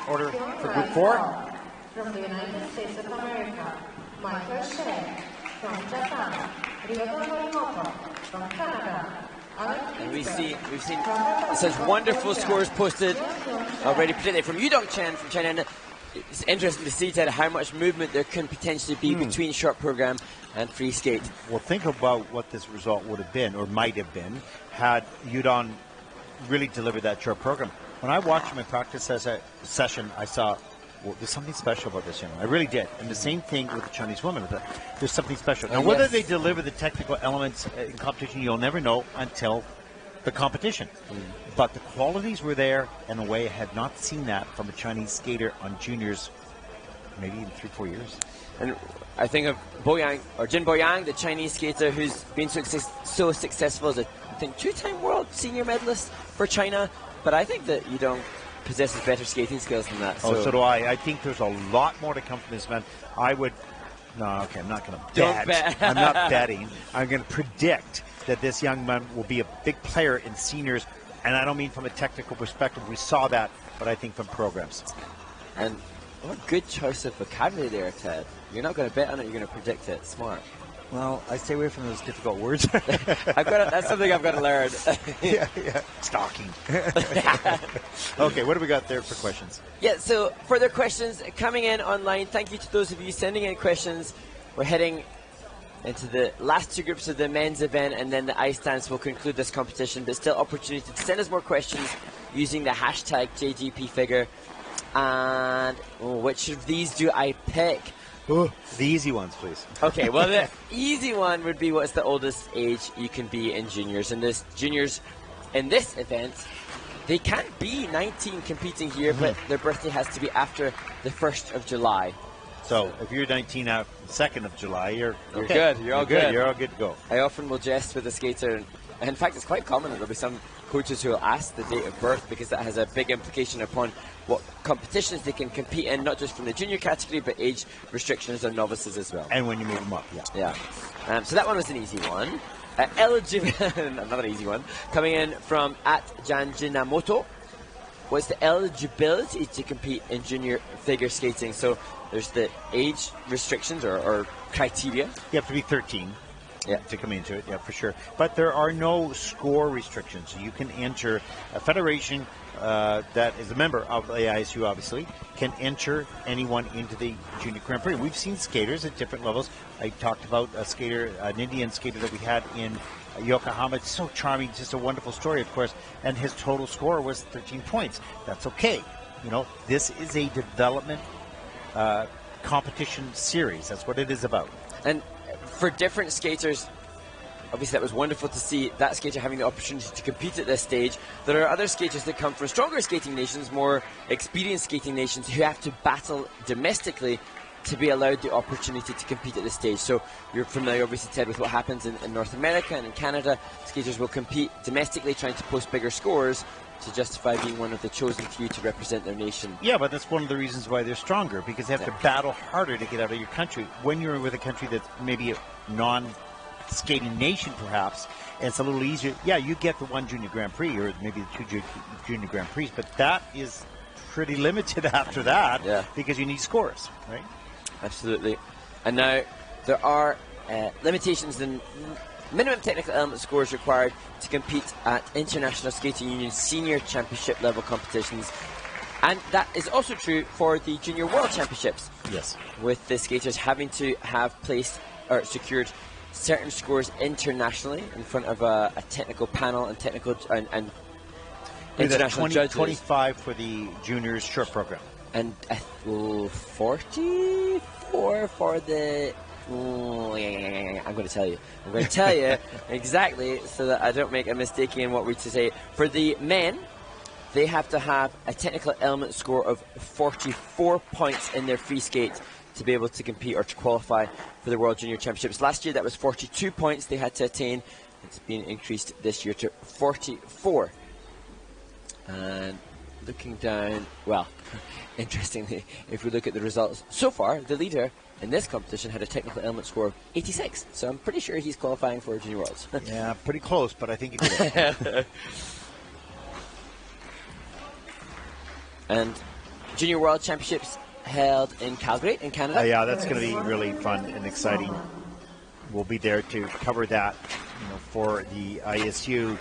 order for Group 4. From the United States of America, Younghyun CHA from Japan, Ryoto from Canada. And we've seen such wonderful scores posted already predicted from Younghyun CHA from China. And it's interesting to see, Ted, how much movement there can potentially be between short program and free skate. Well, think about what this result would have been, or might have been, had Younghyun really delivered that short program. When I watched my practice session, I saw, well, there's something special about this young one. I really did. And the same thing with the Chinese women. There's something special. Now, whether they deliver the technical elements in competition, you'll never know until the competition. But the qualities were there, and I had not seen that from a Chinese skater on juniors maybe in 3-4 years. And I think of Jin Boyang, the Chinese skater who's been so successful as a, I think, 2-time world senior medalist for China. But I think that Younghyun possesses better skating skills than that. So do I. I think there's a lot more to come from this man. I'm not going to bet. I'm not betting. I'm going to predict that this young man will be a big player in seniors. And I don't mean from a technical perspective. We saw that, but I think from programs. And what a good choice of vocabulary there, Ted. You're not going to bet on it, you're going to predict it. Smart. Well, I stay away from those difficult words. That's something I've got to learn. yeah. Stalking. Okay, what do we got there for questions? Yeah, so further questions coming in online. Thank you to those of you sending in questions. We're heading into the last two groups of the men's event, and then the ice dance will conclude this competition. But still opportunity to send us more questions using the hashtag JGPFigure. And which of these do I pick? The easy ones, please. Okay, well, the easy one would be what's the oldest age you can be in juniors. And this juniors in this event, they can't be 19 competing here, but their birthday has to be after the 1st of July. So if you're 19 out 2nd of July, you're okay. Good. You're all good. You're all good to go. I often will jest with a skater. And in fact, it's quite common that there'll be some coaches who will ask the date of birth because that has a big implication upon what competitions they can compete in, not just from the junior category, but age restrictions on novices as well. And when you move them up, yeah. So that one was an easy one. Another easy one, coming in from @Janjinamoto. What's the eligibility to compete in junior figure skating? So there's the age restrictions or criteria. You have to be 13. Yeah, to come into it, yeah, for sure. But there are no score restrictions. You can enter a federation that is a member of the AISU, obviously, can enter anyone into the Junior Grand Prix. We've seen skaters at different levels. I talked about a skater, an Indian skater that we had in Yokohama. It's so charming, just a wonderful story, of course. And his total score was 13 points. That's okay. You know, this is a development competition series. That's what it is about. And for different skaters, obviously that was wonderful to see that skater having the opportunity to compete at this stage. There are other skaters that come from stronger skating nations, more experienced skating nations, who have to battle domestically to be allowed the opportunity to compete at this stage. So you're familiar, obviously, Ted, with what happens in North America and in Canada. Skaters will compete domestically, trying to post bigger scores to justify being one of the chosen few to represent their nation. Yeah, but that's one of the reasons why they're stronger, because they have to battle harder to get out of your country. When you're with a country that's maybe a non-skating nation, perhaps, and it's a little easier. Yeah, you get the one Junior Grand Prix or maybe the two Junior Grand Prix, but that is pretty limited after that because you need scores, right? Absolutely. And now there are limitations and minimum technical element scores required to compete at International Skating Union Senior Championship level competitions. And that is also true for the Junior World Championships. Yes. With the skaters having to have placed or secured certain scores internationally in front of a technical panel and technical and international judges. 25 for the juniors short program. And 44 for the... I'm going to tell you. I'm going to tell you exactly so that I don't make a mistake in what we to say. For the men, they have to have a technical element score of 44 points in their free skate to be able to compete or to qualify for the World Junior Championships. Last year, that was 42 points they had to attain. It's been increased this year to 44. And looking down, well, interestingly, if we look at the results so far, the leader in this competition had a technical element score of 86. So I'm pretty sure he's qualifying for Junior Worlds. Yeah, pretty close, but I think he did it. And Junior World Championships held in Calgary, in Canada. Yeah, that's going to be really fun and exciting. We'll be there to cover that, for the ISU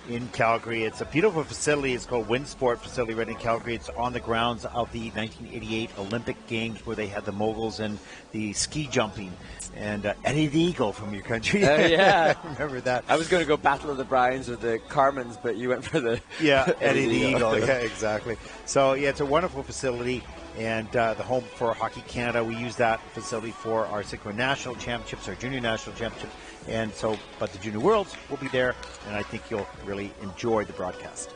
in Calgary. It's a beautiful facility. It's called Windsport Facility right in Calgary. It's on the grounds of the 1988 Olympic Games where they had the moguls and the ski jumping. And Eddie the Eagle from your country. Yeah. Remember that? I was going to go Battle of the Bryans or the Carmens, but you went for the... Yeah, Eddie the Eagle. Yeah, exactly. So, yeah, it's a wonderful facility. And the home for Hockey Canada, we use that facility for our Synchro National Championships, our Junior National Championships. And so, but the Junior Worlds will be there, and I think you'll really enjoy the broadcast.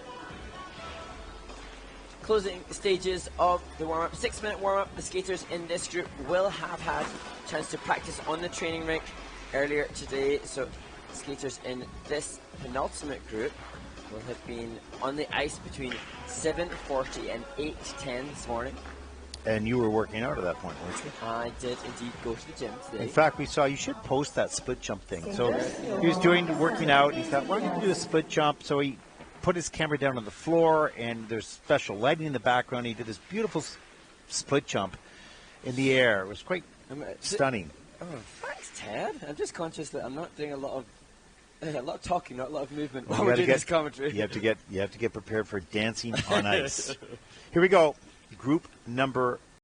Closing stages of the warm-up, 6-minute warm-up. The skaters in this group will have had a chance to practice on the training rink earlier today. So skaters in this penultimate group will have been on the ice between 7:40 and 8:10 this morning. And you were working out at that point, weren't you? I did indeed go to the gym today. In fact, we saw, you should post that split jump thing. So he was working out, and he thought, why don't you do a split jump? So he put his camera down on the floor, and there's special lighting in the background. He did this beautiful split jump in the air. It was quite stunning. Oh, thanks, Ted. I'm just conscious that I'm not doing a lot of talking, not a lot of movement while we're doing this commentary. You have to get prepared for dancing on ice. Here we go. Group number